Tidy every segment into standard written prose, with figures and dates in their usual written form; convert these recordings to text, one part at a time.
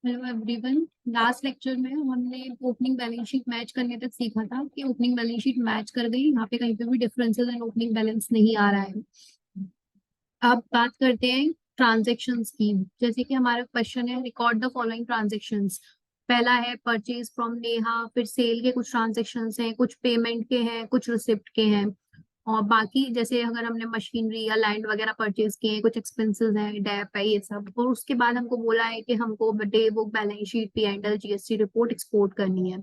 Hello everyone. Last lecture में हमने opening balance sheet match करने तक सीखा था कि ओपनिंग बैलेंस शीट मैच कर गई, यहाँ पे कहीं पे भी डिफरेंसेस एंड ओपनिंग बैलेंस नहीं आ रहा है। अब बात करते हैं ट्रांजेक्शन्स की। जैसे कि हमारा क्वेश्चन है, रिकॉर्ड द फॉलोइंग ट्रांजेक्शन्स। पहला है परचेज फ्रॉम नेहा, फिर सेल के कुछ ट्रांजेक्शन्स हैं, कुछ पेमेंट के हैं, कुछ रिसिप्ट के हैं। और बाकी जैसे अगर हमने मशीनरी या लैंड वगैरह परचेज किए हैं, कुछ एक्सपेंसेस हैं, डेप है, ये सब। और उसके बाद हमको बोला है कि हमको day book, balance sheet, P&L, GST report export करनी है।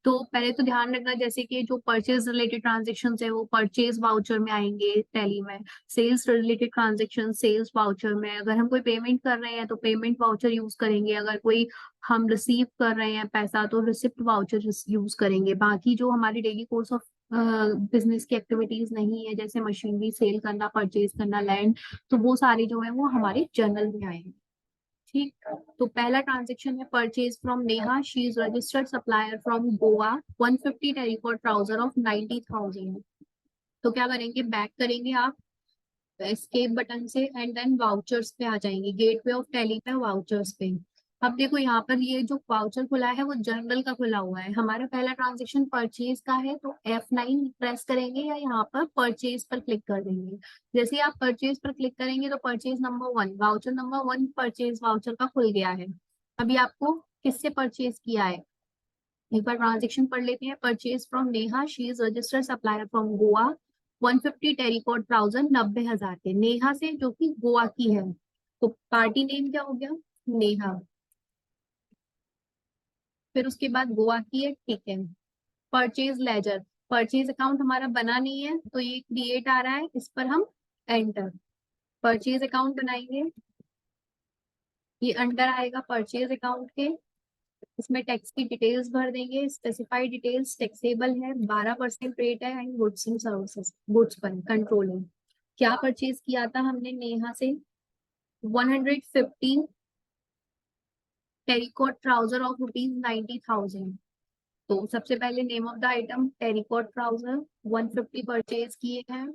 तो पहले तो ध्यान रखना, जैसे कि जो परचेज रिलेटेड ट्रांजेक्शन है वो परचेज वाउचर में आएंगे टैली में। Sales related transaction sales voucher में। अगर हम कोई पेमेंट कर रहे हैं तो पेमेंट वाउचर यूज करेंगे। अगर कोई हम रिसीव कर रहे हैं पैसा तो रिसिप्ट वाउचर यूज करेंगे। बाकी जो हमारी डेली कोर्स ऑफ बिजनेस की एक्टिविटीज नहीं है, जैसे मशीनरी सेल करना, परचेज करना, लैंड, तो वो सारी जो है वो हमारे जर्नल में आएंगे। ठीक। तो पहला ट्रांजेक्शन है purchase from Neha, she is registered supplier from Goa, 150 terricot trouser of 90,000। तो क्या करेंगे, बैक करेंगे आप एस्केप बटन से एंड देन वाउचर्स पे आ जाएंगे, गेटवे ऑफ टैली पे, वाउचर्स पे। अब देखो यहाँ पर ये जो वाउचर खुला है वो जनरल का खुला हुआ है। हमारा पहला ट्रांजेक्शन परचेज का है, तो F9 प्रेस करेंगे या यहाँ पर परचेज पर क्लिक कर देंगे। जैसे ही आप परचेज पर क्लिक करेंगे तो purchase number 1, voucher number 1 purchase voucher का खुल गया है। अभी आपको किससे परचेज किया है, एक बार ट्रांजेक्शन पढ़ लेते हैं। Purchase from Neha, she is registered supplier from Goa, 150 terricot trouser, 90,000 के, नेहा से, जो कि गोवा की है। तो पार्टी नेम क्या हो गया, नेहा। फिर उसके बाद गोवा की है, ठीक है। परचेज लेजर, परचेज अकाउंट हमारा बना नहीं है तो ये क्रिएट आ रहा है, इस पर हम एंटर, परचेज अकाउंट बनाएंगे। ये अंडर आएगा परचेज अकाउंट के। इसमें टैक्स की डिटेल्स भर देंगे, स्पेसिफाइड डिटेल्स, टैक्सेबल है, 12% रेट है, and goods and services, goods पर कंट्रोल है। क्या परचेज किया था हमने नेहा से, 150 टेरिकॉट ट्राउजर ऑफ ₹90,000। तो सबसे पहले name of the item terricot trouser, 150 purchase किए हैं।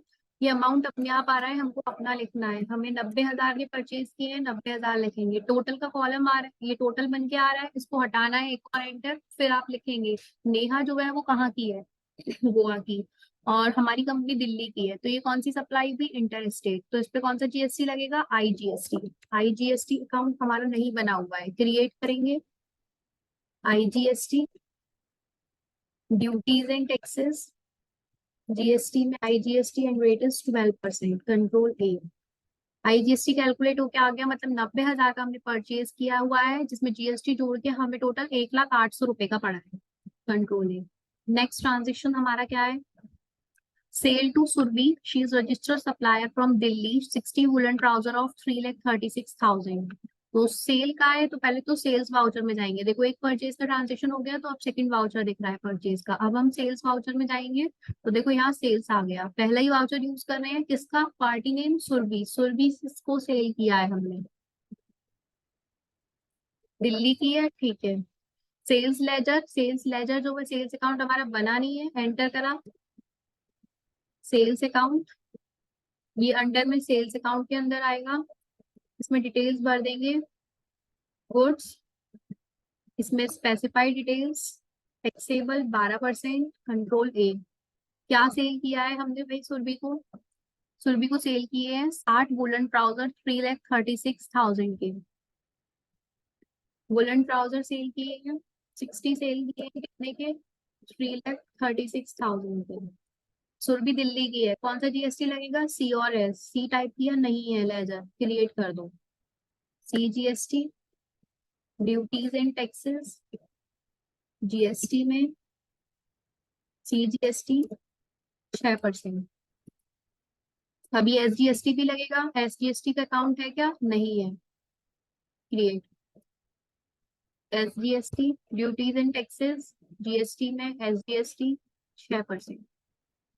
ये अमाउंट अपने आप आ रहा है, हमको अपना लिखना है। हमें 90,000 के परचेज किए हैं, 90,000 लिखेंगे। टोटल का कॉलम आ रहा है, ये टोटल बन के आ रहा है, इसको हटाना है, एक और एंटर, फिर आप लिखेंगे नेहा जो है वो कहाँ की है, गोवा की। और हमारी कंपनी दिल्ली की है, तो ये कौन सी सप्लाई हुई, इंटर स्टेट, तो इस पे कौन सा GST लगेगा, IGST। IGST अकाउंट हमारा नहीं बना हुआ है, क्रिएट करेंगे IGST, duties and taxes, GST में IGST and rate is 12%, control A। IGST calculate होके आ गया, मतलब 90,000 का हमने परचेज किया हुआ है, जिसमें GST जोड़ के हमें टोटल 1,08,000 रुपए का पड़ा है, कंट्रोल A। नेक्स्ट ट्रांजेक्शन हमारा क्या है, sale to Surbhi, she is registered supplier from Delhi, 60 woollen trouser of 3,36,000। तो सेल का है, तो पहले तो सेल्स वाउचर में जाएंगे। देखो एक परचेज का ट्रांजेक्शन हो गया, तो अब सेकंड वाउचर दिख रहा है परचेज का। अब हम सेल्स वाउचर में जाएंगे, तो देखो यहाँ सेल्स आ गया। पहला ही वाउचर यूज कर रहे हैं, किसका, पार्टी नेम सुरभि, सुरभि को सेल किया है हमने, दिल्ली की है, ठीक है। सेल्स लेजर, सेल्स लेजर जो है, सेल्स अकाउंट हमारा बना नहीं है, एंटर करा, सेल्स अकाउंट, ये अंडर में सेल्स अकाउंट के अंदर आएगा। इसमें डिटेल्स भर देंगे, गुड्स, इसमें specified details, taxable 12%, control A। क्या सेल किया है हमने भाई सुरभि को, सुरभि को सेल किए हैं 60 वुलन ट्राउजर, 3,36,000 के वुलन ट्राउजर सेल किए हैं। 60 सेल किए हैं, कितने के, 3,36,000 के। सुरभि दिल्ली की है, कौन सा GST लगेगा, C और S, सी टाइप की या नहीं है, लेजर क्रिएट कर दो, CGST, duties and taxes, GST में CGST 6%। अभी SGST भी लगेगा, SGST का अकाउंट है क्या, नहीं है, create SGST, duties and taxes, GST में SGST 6%,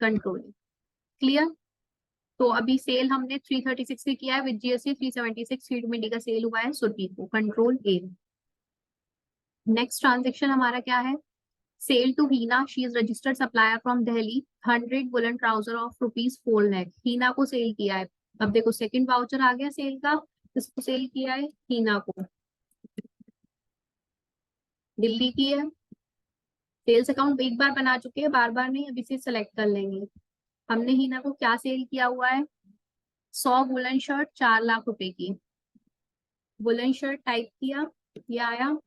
कंट्रोल। क्लियर। तो अभी सेल हमने 336 की किया है, विद GST 376 फीड मिली का सेल हुआ है सुरभि को, कंट्रोल A। नेक्स्ट ट्रांजेक्शन हमारा क्या है, sale to Heena, she is registered supplier from Delhi, 100 woollen trouser of ₹4 lakh, Heena को सेल किया है। अब देखो सेकंड वाउचर आ गया सेल का, किसको सेल किया है, हीना को। दिल्ली की है। सेल्स अकाउंट एक बार बना चुके हैं, बार बार नहीं, अभी से सिलेक्ट कर लेंगे। हमने हिना को क्या सेल किया हुआ है? 100 वुलन शर्ट 4 लाख रुपए की। वुलन शर्ट टाइप किया, ये आया,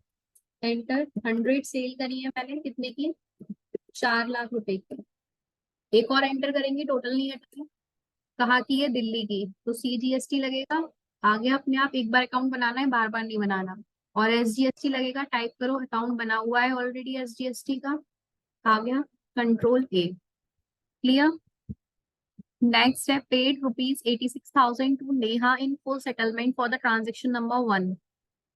एंटर। 100 सेल करी है मैंने, कितने की? 4 लाख रुपए की। एक और एंटर करेंगे, टोटल नहीं हटेगा। कहाँ की है? दिल्ली की, तो CGST लगेगा। आगे अपने आप एक बार अकाउंट बनाना है, बार बार नहीं बनाना। और SGST लगेगा, टाइप करो, अकाउंट बना हुआ है ऑलरेडी SGST का। आ गया, control A। Clear. Next step, paid ₹86,000 to Neha in full settlement for the transaction number 1।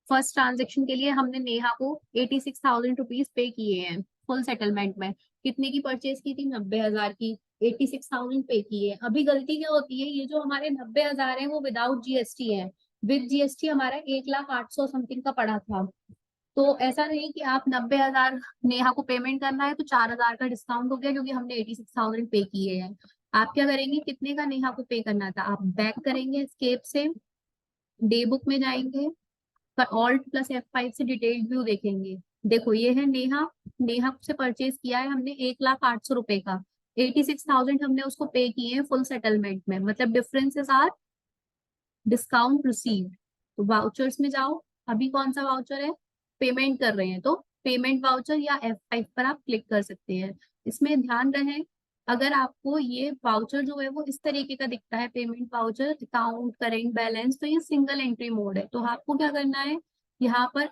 First transaction के लिए हमने नेहा को ₹86,000 पे किए हैं फुल सेटलमेंट में। कितने की परचेज की थी? 90,000 की। 86,000 पे किए। अभी गलती क्या होती है, ये जो हमारे 90,000 है वो विदाउट GST है। विद GST हमारा 1,08,000 समथिंग का पड़ा था। तो ऐसा नहीं कि आप 90,000 नेहा को पेमेंट करना है तो 4,000 का डिस्काउंट हो गया क्योंकि हमने 86,000 पे किए हैं। आप क्या करेंगे, कितने का नेहा को पे करना था? आप बैक करेंगे स्केप से, डे बुक में जाएंगे, Alt+F5 से डिटेल्ड व्यू देखेंगे। देखो ये है नेहा। नेहा से परचेज किया है हमने 1,08,000 रुपए का। 86,000 हमने उसको पे किए हैं फुल सेटलमेंट में, मतलब डिफरेंसेस आर डिस्काउंट रिसीव्ड। तो वाउचर्स में जाओ। अभी कौन सा वाउचर है? पेमेंट कर रहे हैं तो पेमेंट वाउचर या F5 पर आप क्लिक कर सकते हैं। इसमें ध्यान रहे, अगर आपको ये वाउचर जो है वो इस तरीके का दिखता है, payment voucher, account current balance, तो ये सिंगल एंट्री मोड है। तो आपको क्या करना है, यहाँ पर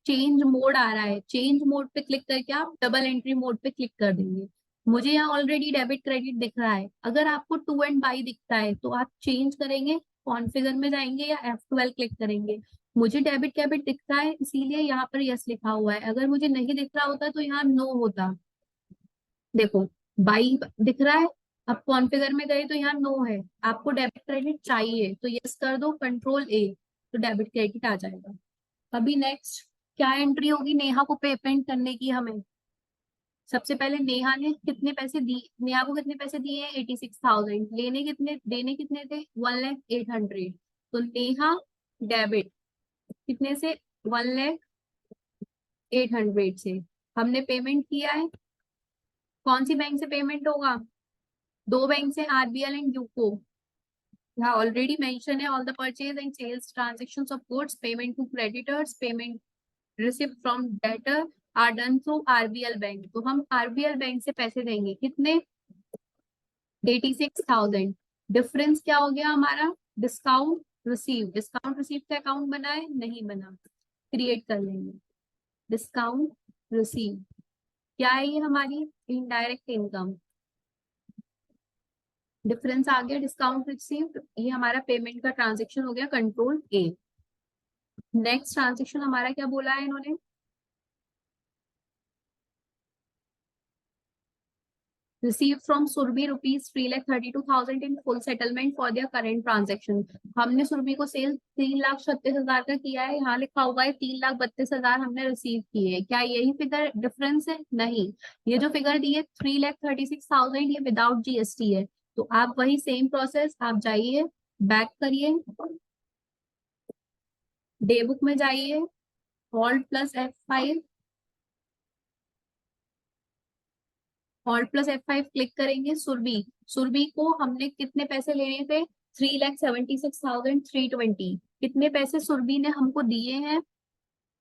चेंज मोड आ रहा है, चेंज मोड पे क्लिक करके आप डबल एंट्री मोड पे क्लिक कर देंगे। मुझे यहाँ ऑलरेडी डेबिट क्रेडिट दिख रहा है, अगर आपको टू एंड बाई दिखता है तो आप चेंज करेंगे, कॉन्फ़िगर में जाएंगे या F12 क्लिक करेंगे। मुझे डेबिट डेबिट दिख रहा है इसीलिए यहाँ पर यस लिखा हुआ है, अगर मुझे नहीं दिख रहा होता तो यहाँ नो होता। देखो, बाई दिख रहा है, अब कॉन्फ़िगर में गए तो यहाँ नो है। आपको डेबिट क्रेडिट चाहिए तो यस कर दो, कंट्रोल A, तो डेबिट क्रेडिट आ जाएगा। अभी नेक्स्ट क्या एंट्री होगी नेहा को पेमेंट करने की हमें? सबसे पहले नेहा ने कितने पैसे दी, नेहा को कितने पैसे दिए हैं? 86,000। लेने कितने, देने कितने थे? 1,08,000। तो नेहा डेबिट कितने से? 1,08,000 से हमने पेमेंट किया है। कौन सी बैंक से पेमेंट होगा? दो बैंक से, RBL एंड यूको। यहाँ ऑलरेडी मेंशन है, all the purchase and sales transactions of goods, payment to creditors, payment receipt from debtor are done through RBL bank. तो हम RBL बैंक से पैसे देंगे, कितने? 86,000। डिफरेंस क्या हो गया हमारा? Discount receive. डिस्काउंट रिसीव का अकाउंट बना है? नहीं बना, क्रिएट कर लेंगे। डिस्काउंट रिसीव क्या है? ये हमारी इनडायरेक्ट इनकम। डिफरेंस आ गया, डिस्काउंट रिसीव, ये हमारा पेमेंट का ट्रांजेक्शन हो गया, कंट्रोल A। नेक्स्ट ट्रांजेक्शन हमारा क्या बोला है इन्होंने? received from Surbhi rupees 3,32,000 in full settlement for their current transaction. हमने सुरभि को सेल 3,36,000 का किया है, यहाँ लिखा हुआ है 3,32,000 हमने रिसीव किए हैं। क्या यही फिगर डिफरेंस है? नहीं, ये जो फिगर दी है 3,36,000 ये विदाउट GST है। तो आप वही सेम प्रोसेस, आप जाइए, बैक करिए, डे बुक में जाइए, Alt+F5, Alt+F5 क्लिक करेंगे। सुरभि, सुरभि को हमने कितने पैसे लेने थे? 3,76,320। कितने पैसे सुरभि ने हमको दिए हैं?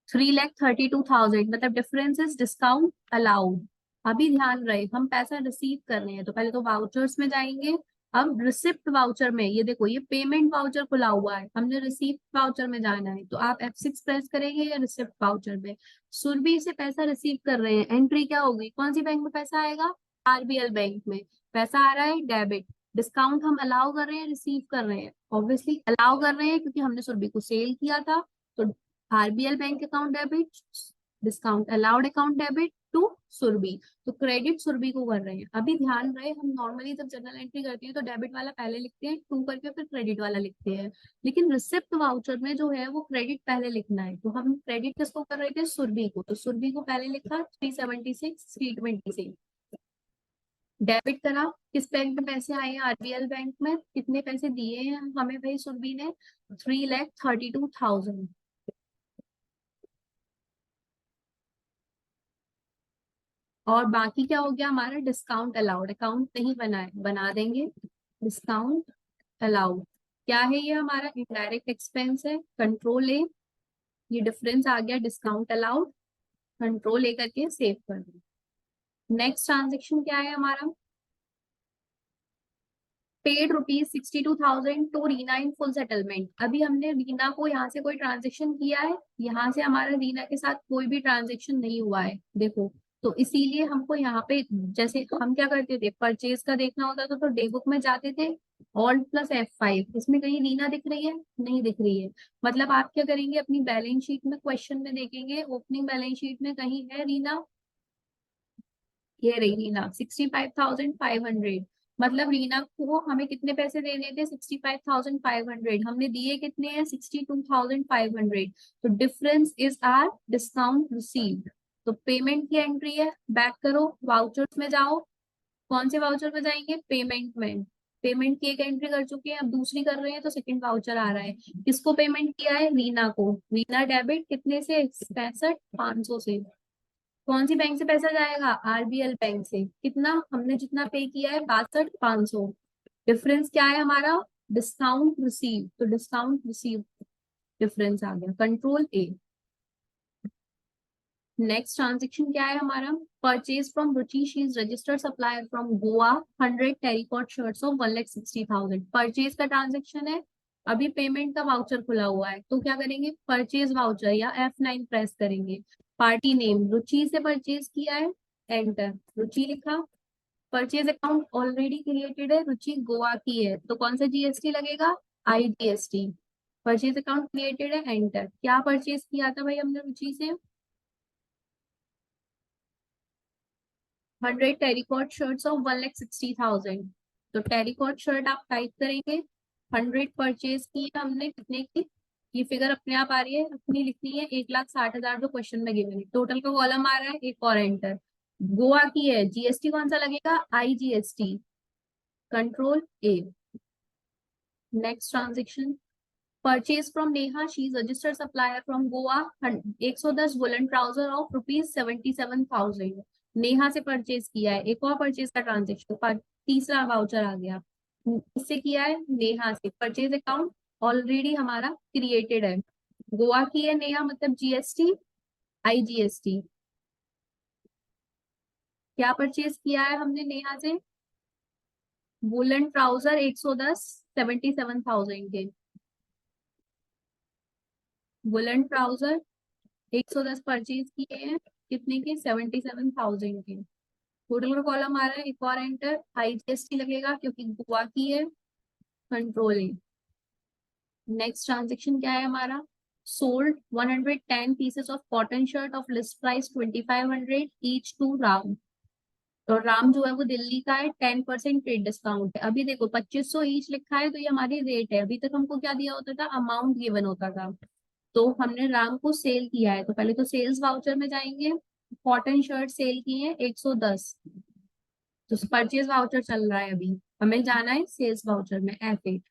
3,32,000, मतलब डिफरेंस इज डिस्काउंट अलाउड। अभी ध्यान रहे, हम पैसा रिसीव कर रहे हैं तो पहले तो वाउचर्स में जाएंगे। अब रिसिप्ट वाउचर में, ये देखो ये पेमेंट वाउचर खुला हुआ है, हमने रिसीप्ट वाउचर में जाना है, तो आप F6 प्रेस करेंगे या रिसिप्ट वाउचर में। सुरभि से पैसा रिसीव कर रहे हैं, एंट्री क्या होगी, कौन सी बैंक में पैसा आएगा? RBL बैंक में। पैसा आ रहा है डेबिट। डिस्काउंट हम अलाउ कर रहे हैं, रिसीव कर रहे हैं? ऑब्वियसली अलाउ कर रहे हैं क्योंकि हमने सुरभि को सेल किया था। तो RBL bank account debit, discount allowed account debit to Surbhi, तो क्रेडिट सुरभि को कर रहे हैं। अभी ध्यान रहे, हम नॉर्मली जब जर्नल एंट्री करते हैं तो डेबिट वाला पहले लिखते हैं, टू करके फिर क्रेडिट वाला लिखते हैं। लेकिन रिसिप्ट वाउचर में जो है वो क्रेडिट पहले लिखना है, तो हम क्रेडिट किसको कर रहे थे? सुरभि को, तो सुरभि को पहले लिखा 376,320। डेबिट करा, किस बैंक में पैसे आए हैं? RBL बैंक में। कितने पैसे दिए हैं हमें भाई सुरभि ने? 3,32,000। और बाकी क्या हो गया हमारा, डिस्काउंट अलाउड, अकाउंट नहीं बना है, बना देंगे डिस्काउंट अलाउड। क्या है ये, हमारा इनडायरेक्ट एक्सपेंस है, कंट्रोल ए, ये डिफरेंस आ गया डिस्काउंट अलाउड, कंट्रोल ए करके सेव कर दो। नेक्स्ट ट्रांजेक्शन क्या है हमारा, paid ₹62,000 to Reena in full settlement. अभी हमने रीना को यहाँ से कोई ट्रांजेक्शन किया है, यहाँ से हमारा रीना के साथ कोई भी ट्रांजेक्शन नहीं हुआ है देखो। तो इसीलिए हमको यहाँ पे, जैसे हम क्या करते थे, परचेज का देखना होता था तो डे बुक में जाते थे, ऑल्ट प्लस F5, इसमें कहीं रीना दिख रही है, नहीं दिख रही है। मतलब आप क्या करेंगे, अपनी बैलेंस शीट में क्वेश्चन में देखेंगे, ओपनिंग बैलेंस शीट में कहीं है रीना, ये रही रीना 65,500। मतलब रीना को हमें कितने पैसे देने थे, 65,500, हमने दिए कितने हैं, 62,500। तो difference is our discount received. तो पेमेंट की एंट्री है, बैक करो, वाउचर्स में जाओ, कौन से वाउचर में जाएंगे, पेमेंट में। पेमेंट की एक एंट्री कर चुके हैं, अब दूसरी कर रहे हैं तो सेकंड वाउचर आ रहा है। किसको पेमेंट किया है, रीना को। रीना डेबिट कितने से, 65,500 से। कौन सी बैंक से पैसा जाएगा, RBL बैंक से। कितना हमने, जितना पे किया है 62,500। डिफरेंस क्या है हमारा, डिस्काउंट रिसीव, तो डिस्काउंट रिसीव डिफरेंस आ गया, कंट्रोल ए। नेक्स्ट ट्रांजेक्शन क्या है हमारा, purchase from Ruchi, she is registered supplier from Goa, 100 terricot shirts of 1,60,000। Purchase का ट्रांजेक्शन है, अभी पेमेंट का वाउचर खुला हुआ है, तो क्या करेंगे, परचेज वाउचर या F9 प्रेस करेंगे। पार्टी नेम रुचि से परचेज किया है, एंटर, रुचि लिखा। परचेज अकाउंट ऑलरेडी क्रिएटेड है, रुचि गोवा की है, तो कौन सा GST लगेगा, IGST। परचेज अकाउंट क्रिएटेड है, एंटर। क्या परचेज किया था भाई हमने रुचि से, 100 टेरिकॉट शर्ट्स ऑफ 1,60,000। तो टेरिकॉट शर्ट आप टाइप करेंगे, 100 परचेज की है हमने, कितने की, ये फिगर अपने आप आ रही है, अपनी लिखनी है, 1,60,000 जो क्वेश्चन में गिवन है, टोटल का कॉलम आ रहा है, एक और एंटर। गोवा की है, GST कौन सा लगेगा, IGST, control A. Next transaction, purchase from Neha, she is registered supplier from Goa, 110 woollen trouser of ₹77,000। Neha से परचेज किया है, एक और परचेज का ट्रांजेक्शन, तीसरा वाउचर आ गया, इससे किया है नेहा से। परचेज अकाउंट ऑलरेडी हमारा क्रिएटेड है, गोवा की है नेहा, मतलब GST IGST। क्या परचेज किया है हमने नेहा से, वुलन ट्राउजर 110, 77,000 के, वुलन ट्राउजर 110 परचेज किए हैं, कितने के, 77,000 के। टोटल का कॉलम आ रहा है, एक और एंटर, IGST लगेगा क्योंकि गोवा की है, कंट्रोल है। नेक्स्ट ट्रांजेक्शन क्या है हमारा, sold 110 pieces of cotton shirt of list price 2,500 each to Ram. तो राम जो है वो दिल्ली का है, 10% ट्रेड डिस्काउंट है। अभी देखो 2,500 ईच लिखा है, तो ये हमारी रेट है, अभी तक हमको क्या दिया होता था, अमाउंट गिवन होता था। तो हमने राम को सेल किया है, तो पहले तो सेल्स वाउचर में जाएंगे, कॉटन शर्ट सेल की है 110, तो परचेज वाउचर चल रहा है अभी, हमें जाना है सेल्स वाउचर में, F8।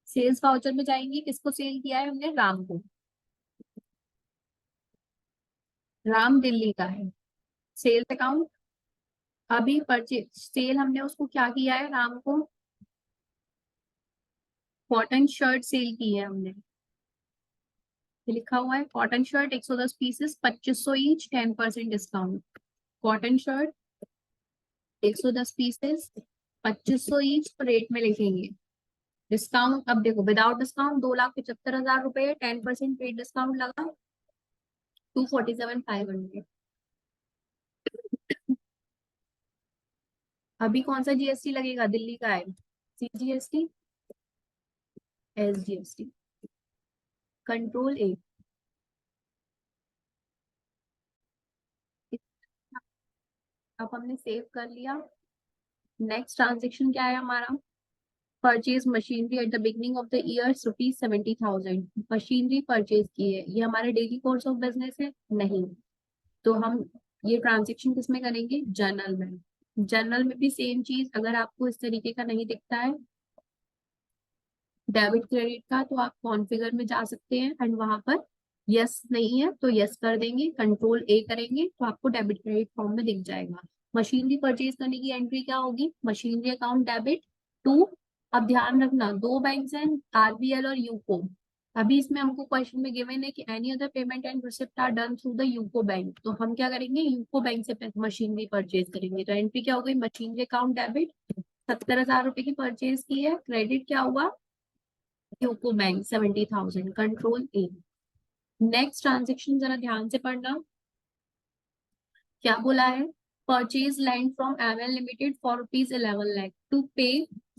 सेल्स वाउचर में जाएंगे, किसको सेल किया है हमने, राम को, राम दिल्ली का है। सेल्स अकाउंट, अभी परचेज सेल हमने उसको क्या किया है, राम को कॉटन शर्ट सेल की है हमने, ये लिखा हुआ है cotton shirt 110 pieces, 2,500 each, 10% discount. Cotton shirt 110 pieces, 2,500 each, rate में लिखेंगे। डिस्काउंट अब देखो, विदाउट डिस्काउंट 2,75,000 रुपए, 10% पेड डिस्काउंट लगा, 247,500। अभी कौन सा GST लगेगा, दिल्ली का है, CGST SGST, कंट्रोल ए। अब हमने सेव कर लिया। नेक्स्ट ट्रांजेक्शन क्या है हमारा, purchase machinery at the beginning of the year ₹70,000। Machinery purchase की है, ये हमारे डेली कोर्स ऑफ बिजनेस है नहीं, तो हम ये ट्रांजेक्शन किसमें करेंगे, जर्नल में। जर्नल में भी सेम चीज, अगर आपको इस तरीके का नहीं दिखता है डेबिट क्रेडिट का, तो आप कॉन्फ़िगर में जा सकते हैं एंड वहां पर यस नहीं है तो यस कर देंगे, कंट्रोल ए करेंगे तो आपको डेबिट क्रेडिट फॉर्म में दिख जाएगा। मशीनरी परचेज करने की एंट्री क्या होगी, मशीनरी अकाउंट डेबिट टू। अब ध्यान रखना दो बैंक हैं, आरबीएल और यूको। अभी इसमें हमको क्वेश्चन में गिवन है कि any other payment and receipt are done through the UCO bank, तो हम क्या करेंगे, यूको बैंक से मशीनरी परचेज करेंगे। तो एंट्री क्या हो गई, मशीनरी अकाउंट डेबिट, 70,000 रुपए की परचेज की है, क्रेडिट क्या हुआ, UCO bank 70,000, control A. Next transaction जरा ध्यान से पढ़ना, क्या बोला है, purchase land from ML limited for ₹11 lakh to pay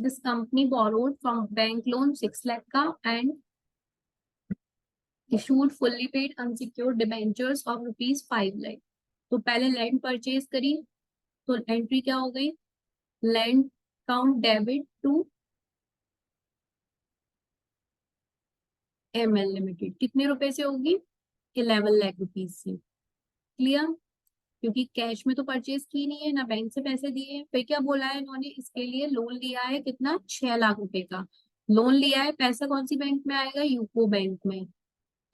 this company borrowed from bank loan 6 lakh का and issued fully paid unsecured debentures of ₹5 lakh. तो पहले लैंड परचेज करी, तो एंट्री क्या हो गई, land account debit to ML limited, कितने रुपए से होगी, 11 लाख रुपीज से। क्लियर, क्योंकि कैश में तो परचेज की नहीं है ना, बैंक से पैसे दिए हैं। फिर क्या बोला है इन्होंने, इसके लिए लोन लिया है कितना, 6 लाख रुपए का लोन लिया है। पैसा कौन सी बैंक में आएगा, यूको बैंक में।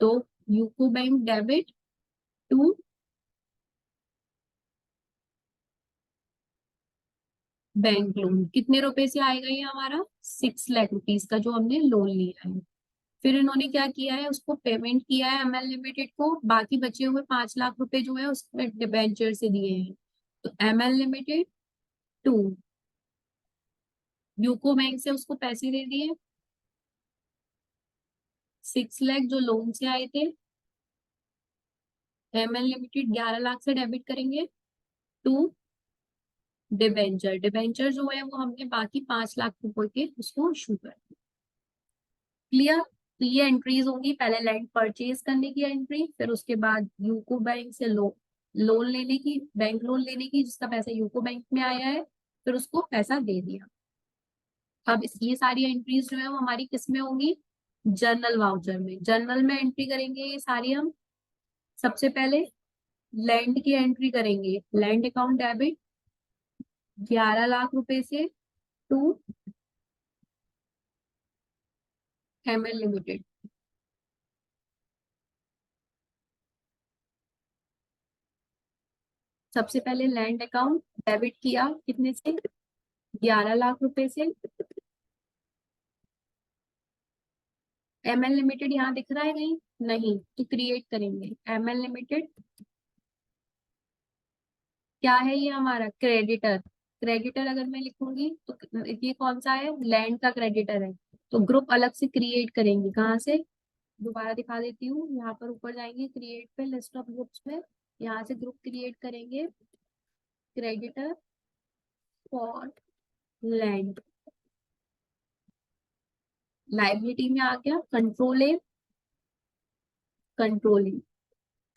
तो UCO bank debit to bank loan, कितने रुपए से आएगा ये हमारा, 6 लाख रुपीज का जो हमने लोन लिया है। फिर इन्होंने क्या किया है, उसको पेमेंट किया है एमएल लिमिटेड को, बाकी बचे हुए 5 लाख रुपए जो है उसमें डिबेंचर से दिए हैं। तो ML limited to UCO bank से उसको पैसे दे दिए, 6 लाख जो लोन से आए थे, एमएल लिमिटेड 11 लाख से डेबिट करेंगे टू डिबेंचर, डिबेंचर जो है वो हमने बाकी 5 लाख रुपए के उसको इशू कर। क्लियर, तो ये एंट्रीज होंगी, पहले लैंड परचेज करने की एंट्री, फिर उसके बाद यूको बैंक से लोन लेने की, बैंक लोन लेने की जिसका पैसा यूको बैंक में आया है, फिर उसको पैसा दे दिया। अब ये सारी एंट्रीज जो है वो हमारी किस में होंगी, जर्नल वाउचर में। जर्नल में एंट्री करेंगे ये सारी हम, सबसे पहले लैंड की एंट्री करेंगे, लैंड अकाउंट डेबिट 11 लाख रुपए से टू एमएल लिमिटेड। सबसे पहले लैंड अकाउंट डेबिट किया कितने से, 11 लाख रुपए से। एमएल लिमिटेड यहाँ दिख रहा है कहीं, नहीं, तो क्रिएट करेंगे एमएल लिमिटेड, क्या है ये हमारा क्रेडिटर। क्रेडिटर अगर मैं लिखूंगी तो ये कौन सा है, लैंड का क्रेडिटर है। तो ग्रुप अलग से क्रिएट करेंगे, कहाँ से, दोबारा दिखा देती हूँ, यहाँ पर ऊपर जाएंगे क्रिएट पे, लिस्ट ऑफ ग्रुप्स में, यहाँ से ग्रुप क्रिएट करेंगे, क्रेडिटर फॉर लैंड, लाइबिलिटी में आ गया, कंट्रोल ए।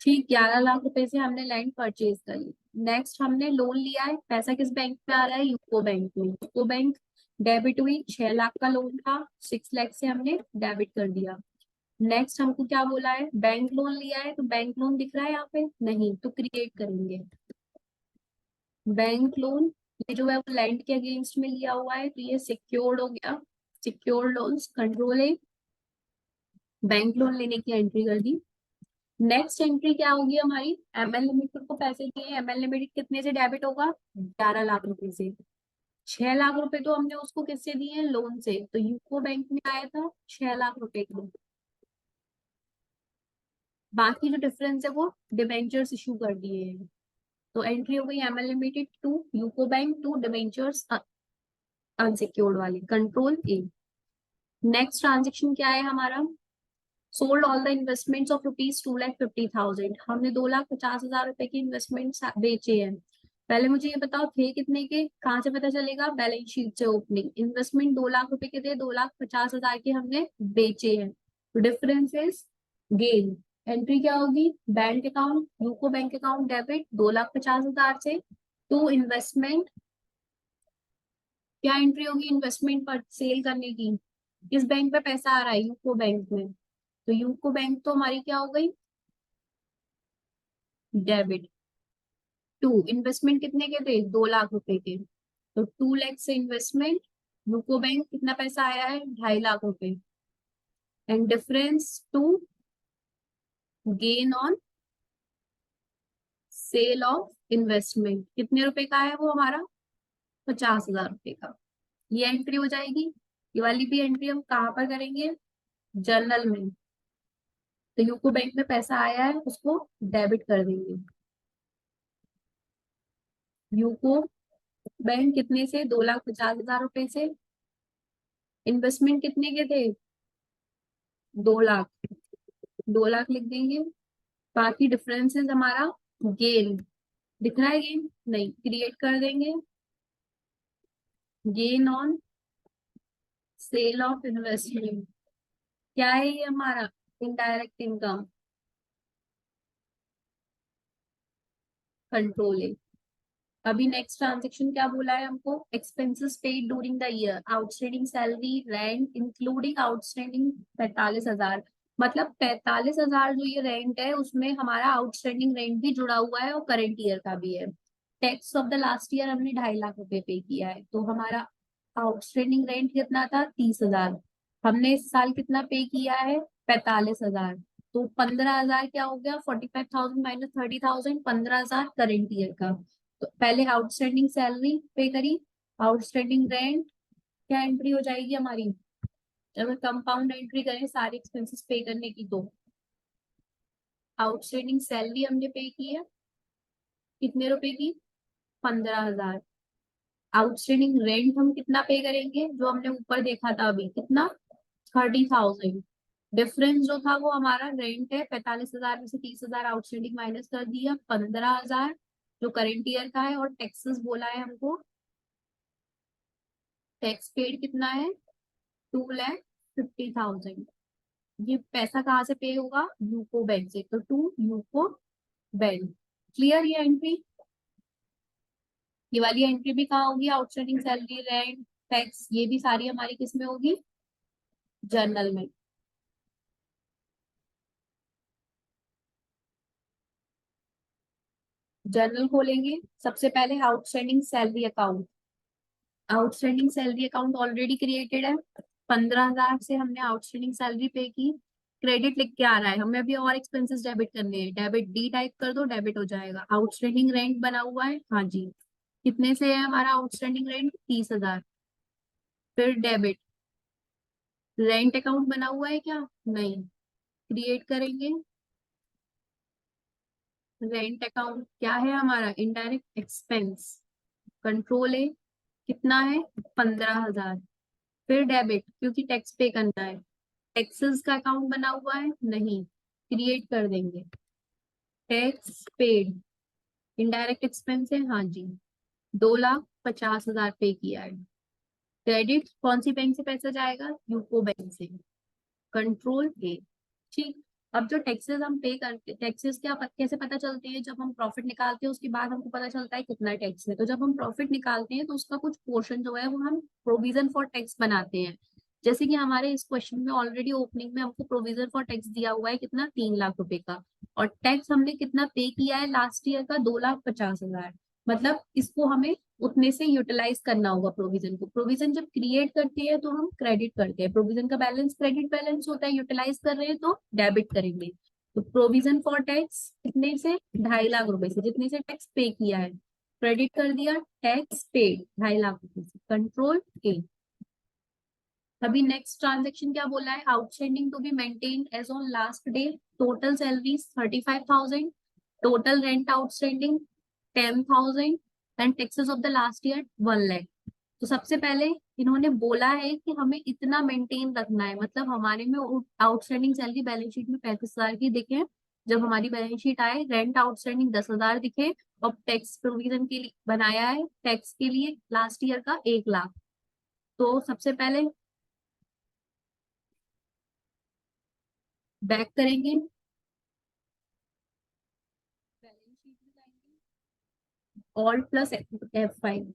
ठीक, 11 लाख रुपए से हमने लैंड परचेज करी। नेक्स्ट हमने लोन लिया है, पैसा किस बैंक में आ रहा है, यूको बैंक में। यूको बैंक डेबिट हुई, 6 लाख का लोन था, 6 लाख से हमने डेबिट कर दिया। नेक्स्ट हमको क्या बोला है, बैंक लोन लिया है, तो बैंक लोन दिख रहा है यहाँ पे, नहीं, तो क्रिएट करेंगे बैंक लोन। ये जो है वो लैंड के अगेंस्ट में लिया हुआ है, तो ये सिक्योर्ड हो गया, सिक्योर्ड लोन्स, कंट्रोल है, बैंक लोन लेने की एंट्री कर दी। नेक्स्ट एंट्री क्या होगी हमारी, एमएल लिमिटेड को पैसे दिए, एमएल लिमिटेड कितने से डेबिट होगा, 11 लाख रुपए से। 6 लाख रुपए तो हमने उसको किससे दिए हैं, लोन से, तो यूको बैंक में आया था 6 लाख रुपए का, बाकी जो डिफरेंस है वो डिबेंचर्स इशू कर दिए हैं। तो एंट्री हो गई ML limited to UCO bank to debentures unsecured वाली, कंट्रोल ए। नेक्स्ट ट्रांजेक्शन क्या है हमारा, sold all the investments of ₹2,50,000, हमने 2,50,000 रुपए की इन्वेस्टमेंट बेचे हैं। पहले मुझे ये बताओ थे कितने के, कहाँ से पता चलेगा, बैलेंस शीट से। ओपनिंग इन्वेस्टमेंट 2 लाख रुपए के थे, 2,50,000 के हमने बेचे हैं, तो डिफरेंस इज गेन। एंट्री क्या होगी, bank account, UCO bank account debit 2,50,000 से टू इन्वेस्टमेंट, क्या एंट्री होगी, इन्वेस्टमेंट पर सेल करने की। किस बैंक पे पैसा आ रहा है, यूको बैंक में, तो यूको बैंक तो हमारी क्या हो गई, डेबिट टू इन्वेस्टमेंट कितने के थे, 2 लाख रुपए के, तो 2 लाख से इन्वेस्टमेंट, यूको बैंक कितना पैसा आया है, 2.5 लाख रुपए, and difference to gain on sale of investment, कितने रुपए का है वो हमारा? 50,000 रुपए का। ये एंट्री हो जाएगी। ये वाली भी एंट्री हम कहाँ पर करेंगे? जर्नल में। तो यूको बैंक में पैसा आया है, उसको डेबिट कर देंगे। यूको बैंक कितने से? 2,50,000 रुपए से। इन्वेस्टमेंट कितने के थे? 2 लाख। 2 लाख लिख देंगे। बाकी डिफरेंसेस हमारा गेन दिख रहा है? गेन नहीं, क्रिएट कर देंगे। Gain on sale of investment, क्या है ये हमारा? इनडायरेक्ट इनकम, कंट्रोल है। अभी नेक्स्ट ट्रांजेक्शन क्या बोला है हमको? Expenses paid during the year, outstanding salary, rent including outstanding 45,000। मतलब 45,000 जो ये रेंट है उसमें हमारा आउटस्टैंडिंग रेंट भी जुड़ा हुआ है और करंट ईयर का भी है। Tax of the last year हमने 2.5 लाख रुपए पे किया है, तो हमारा आउटस्टैंडिंग रेंट कितना था? 30,000। हमने इस साल कितना पे किया है? 45,000। तो 15,000 क्या हो गया? 45,000 माइनस 30,000, 15,000 करेंट ईयर का। तो पहले आउटस्टैंडिंग सैलरी पे करी, आउटस्टैंडिंग रेंट, क्या एंट्री हो जाएगी हमारी? अगर कंपाउंड एंट्री करें सारे एक्सपेंसेस पे करने की, तो आउटस्टैंडिंग सैलरी हमने पे की है कितने रुपए की? 15,000। आउटस्टैंडिंग रेंट हम कितना पे करेंगे? जो हमने ऊपर देखा था अभी, कितना? 30,000। डिफरेंस जो था वो हमारा रेंट है, 45,000 में से 30,000 आउटस्टैंडिंग माइनस कर दिया, 15,000 जो करेंट ईयर का है। और टैक्सेस बोला है हमको, टैक्स पेड कितना है? 2,50,000। ये पैसा कहाँ से पे होगा? यूको बैंक से, तो टू यूको बैंक। क्लियर ये एंट्री? ये वाली एंट्री भी कहाँ होगी? आउटस्टैंडिंग सैलरी, रेंट, टैक्स, ये भी सारी हमारी किस में होगी? जर्नल में। जर्नल खोलेंगे, सबसे पहले outstanding salary account. Outstanding salary account already created है। 15,000 से हमने आउटस्टैंडिंग सैलरी पे की। क्रेडिट लिख के आ रहा है, हमें अभी और एक्सपेंसेस डेबिट करने हैं। डेबिट डी टाइप कर दो, डेबिट हो जाएगा। आउटस्टैंडिंग रेंट बना हुआ है, हाँ जी। कितने से है हमारा आउटस्टैंडिंग रेंट? 30,000। फिर डेबिट। रेंट अकाउंट बना हुआ है क्या? नहीं, क्रिएट करेंगे। रेंट अकाउंट क्या है हमारा? इनडायरेक्ट एक्सपेंस, कंट्रोल है। कितना है? 15,000। फिर डेबिट, क्योंकि टैक्स पे करना है। टैक्सेस का अकाउंट बना हुआ है? नहीं, क्रिएट कर देंगे। टैक्स पेड, इनडायरेक्ट एक्सपेंस है, हाँ जी। 2,50,000 पे किया है। क्रेडिट कौन सी बैंक से पैसा जाएगा? यूको बैंक से, कंट्रोल ए। ठीक। अब जो टैक्सेस हम पे करते, टैक्सेस क्या कैसे पता चलते हैं? जब हम प्रॉफिट निकालते हैं उसके बाद हमको पता चलता है कितना टैक्स है। तो जब हम प्रॉफिट निकालते हैं तो उसका कुछ पोर्शन जो है वो हम प्रोविजन फॉर टैक्स बनाते हैं। जैसे कि हमारे इस क्वेश्चन में ऑलरेडी ओपनिंग में हमको प्रोविजन फॉर टैक्स दिया हुआ है कितना? 3 लाख रुपए का। और टैक्स हमने कितना पे किया है लास्ट ईयर का? 2,50,000। मतलब इसको हमें उतने से यूटिलाइज करना होगा प्रोविजन को। प्रोविजन जब क्रिएट करते हैं तो हम क्रेडिट करते हैं, प्रोविजन का बैलेंस क्रेडिट बैलेंस होता है। यूटिलाइज कर रहे हैं तो डेबिट करेंगे। तो प्रोविजन फॉर टैक्स कितने से? 2.5 लाख रुपए से, जितने से टैक्स पे किया है। क्रेडिट कर दिया, टैक्स पेड 2.5 लाख रुपए से, कंट्रोल ए। अभी नेक्स्ट ट्रांजेक्शन क्या बोला है? Outstanding to be maintained as on last day, total salary 35,000, total rent outstanding 10,000 and taxes of the last year 1 lakh. तो सबसे पहले इन्होंने बोला है कि हमें इतना मेंटेन रखना है, मतलब हमारे में आउटस्टैंडिंग सैलरी बैलेंस शीट में 35,000 की दिखे। जब हमारी बैलेंस शीट आए, रेंट आउटस्टैंडिंग 10,000 दिखे। और टैक्स प्रोविजन के लिए बनाया है, टैक्स के लिए लास्ट ईयर का 1 लाख। तो सबसे पहले बैक करेंगे, बैलेंस शीट में जाएंगे, all plus F5।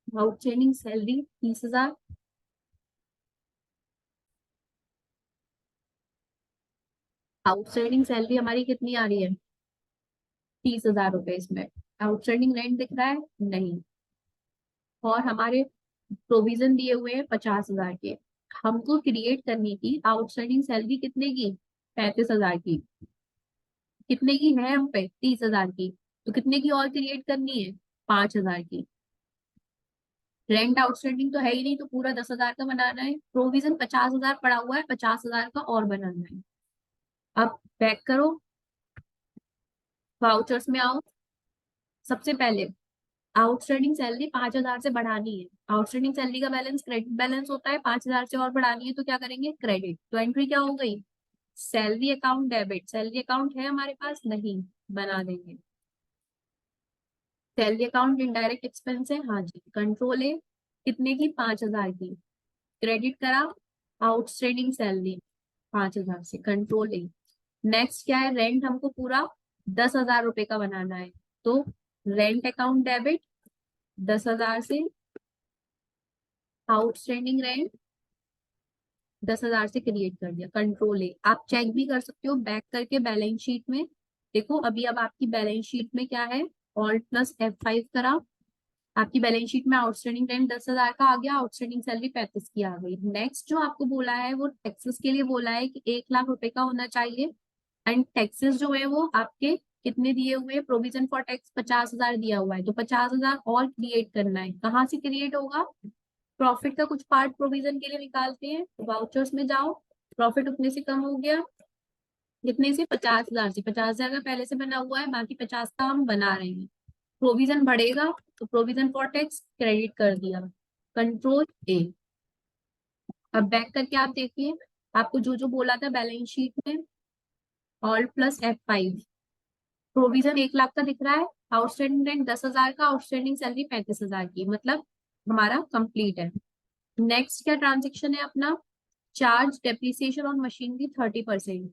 Outstanding salary 30,000। Outstanding salary हमारी कितनी आ रही है? 30,000 रुपए। इसमें आउटस्टैंडिंग रेंट दिख रहा है? नहीं। और हमारे प्रोविजन दिए हुए हैं 50,000 के। हमको क्रिएट करनी थी आउटस्टैंडिंग सैलरी कितने की? 35,000 की। कितने की है हम पे? 30,000 की। तो कितने की और क्रिएट करनी है? 5,000 की। रेंट आउटस्टैंडिंग तो है ही नहीं, तो पूरा 10,000 का बनाना है। प्रोविजन 50,000 पड़ा हुआ है, 50,000 का और बनाना है। अब बैक करो, वाउचर्स में आओ। सबसे पहले आउटस्टैंडिंग सैलरी 5,000 से बढ़ानी है। आउटस्टैंडिंग सैलरी का बैलेंस क्रेडिट बैलेंस होता है, 5,000 से और बढ़ानी है तो क्या करेंगे? क्रेडिट। तो एंट्री क्या हो गई? Salary account debit. Salary account है हमारे पास? नहीं, बना देंगे। सैलरी अकाउंट इनडायरेक्ट एक्सपेंस है, हाँ जी, कंट्रोल है। कितने की? 5,000 की। क्रेडिट करा आउटस्टैंडिंग सैलरी 5,000 से, कंट्रोल है। नेक्स्ट क्या है? रेंट हमको पूरा 10,000 रुपए का बनाना है, तो रेंट अकाउंट डेबिट 10,000 से। आउटस्टैंडिंग रेंट 10,000 से क्रिएट कर दिया, कंट्रोल है। आप चेक भी कर सकते हो बैक करके बैलेंस शीट में। देखो अभी अब आपकी बैलेंस शीट में क्या है? ऑल्ट प्लस F5 करा, आपकी बैलेंस शीट में आउटस्टैंडिंग रेंट 10,000 का आ गया, आउटस्टैंडिंग सैलरी 35 की आ गई। नेक्स्ट जो आपको बोला है वो टैक्सेस के लिए बोला है कि 1,00,000 रुपए का होना चाहिए। एंड टैक्सेस जो है वो आपके कितने दिए हुए हैं? प्रोविजन फॉर टैक्स 50,000 दिया हुआ है, तो 50,000 और क्रिएट करना है। कहाँ से क्रिएट होगा? प्रॉफिट का कुछ पार्ट प्रोविजन के लिए निकालते हैं, वाउचर्स में जाओ। प्रॉफिट उतने से कम हो गया, कितने से? 50,000 से। 50,000 का पहले से बना हुआ है, बाकी 50 का हम बना रहे हैं। प्रोविजन बढ़ेगा तो प्रोविजन फॉर टैक्स क्रेडिट कर दिया, कंट्रोल ए। अब बैक करके आप देखिए, आपको जो जो बोला था बैलेंस शीट में, ऑल्ट प्लस F5। प्रोविजन 1,00,000 का दिख रहा है, आउटस्टैंडिंग रेंट 10,000 का, आउटस्टैंडिंग सैलरी 35,000 की, मतलब हमारा कंप्लीट है। नेक्स्ट क्या ट्रांजेक्शन है अपना? चार्ज डेप्रिसिएशन और मशीनरी 30%।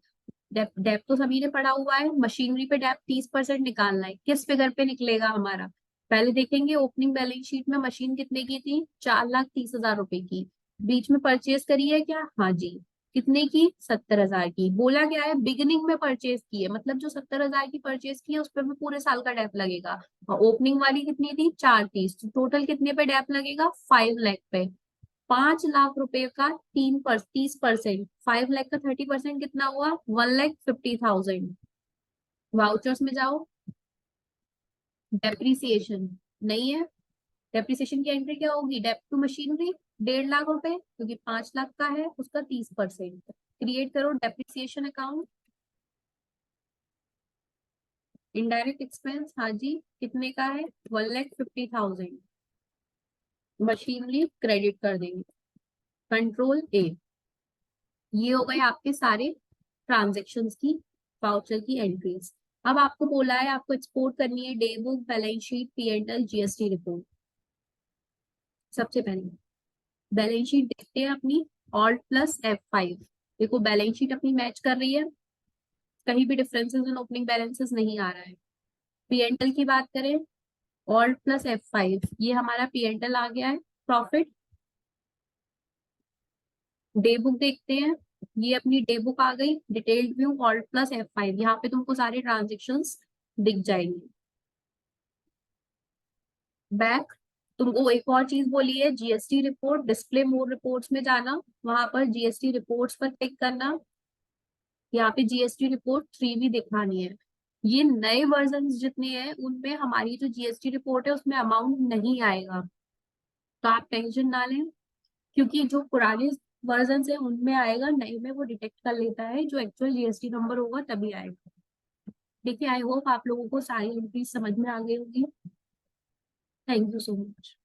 डेप तो सभी ने पढ़ा हुआ है, मशीनरी पे डेप 30% निकालना है। किस फिगर पे निकलेगा हमारा? पहले देखेंगे ओपनिंग बैलेंस शीट में मशीन कितने की थी? 4,30,000 रुपए की। बीच में परचेज करी है क्या? हाँ जी। कितने की? 70,000 की। बोला क्या है? बिगिनिंग में परचेज की है, मतलब जो 70,000 की परचेज की है उस पर भी पूरे साल का डेप लगेगा। और ओपनिंग वाली कितनी थी? 4,30,000, तो टोटल कितने पे डेप लगेगा? 5,00,000 पे। 5,00,000 रुपए का 30%, 5,00,000 का 30% कितना हुआ? 1,50,000। वाउचर्स में जाओ, डेप्रिसिएशन नहीं है। डेप्रिसिएशन की एंट्री क्या होगी? डेप टू मशीनरी 1,50,000 रुपए, क्योंकि 5,00,000 का है, उसका 30%। क्रिएट करो डेप्रिसिएशन अकाउंट। इनडायरेक्ट एक्सपेंस, हाँ जी, कितने का है? 1,50,000। मशीनरी क्रेडिट कर देंगे, कंट्रोल ए। ये हो गए आपके सारे ट्रांजेक्शंस की, वाउचर की एंट्रीज। अब आपको बोला है आपको एक्सपोर्ट करनी है day book, balance sheet, P&L, GST report. सबसे पहले बैलेंस शीट देखते हैं अपनी, ऑल्ट प्लस F5। देखो बैलेंस शीट अपनी मैच कर रही है, कहीं भी डिफरेंसेस इन ओपनिंग बैलेंसेस नहीं आ रहा है। P&L की बात करें, ऑल्ट प्लस F5, ये हमारा P&L आ गया है। प्रॉफिट, डे बुक देखते हैं, ये अपनी डे बुक आ गई। Detailed view, alt plus F5, यहाँ पे तुमको सारे ट्रांजेक्शन्स दिख जाएंगे। बैक, तुमको एक और चीज बोली है, GST रिपोर्ट। डिस्प्ले मोर रिपोर्ट्स में जाना, वहां पर GST रिपोर्ट्स पर क्लिक करना। यहाँ पे GST रिपोर्ट 3 भी दिखानी है। ये नए वर्जन जितने हैं उनमें हमारी जो GST रिपोर्ट है उसमें अमाउंट नहीं आएगा, तो आप टेंशन ना लें, क्योंकि जो पुराने वर्जन है उनमें आएगा, नए में वो डिटेक्ट कर लेता है, जो एक्चुअल GST नंबर होगा तभी आएगा। देखिए, आई होप आप लोगों को सारी एंट्रीज समझ में आ गई होगी। Thank you so much.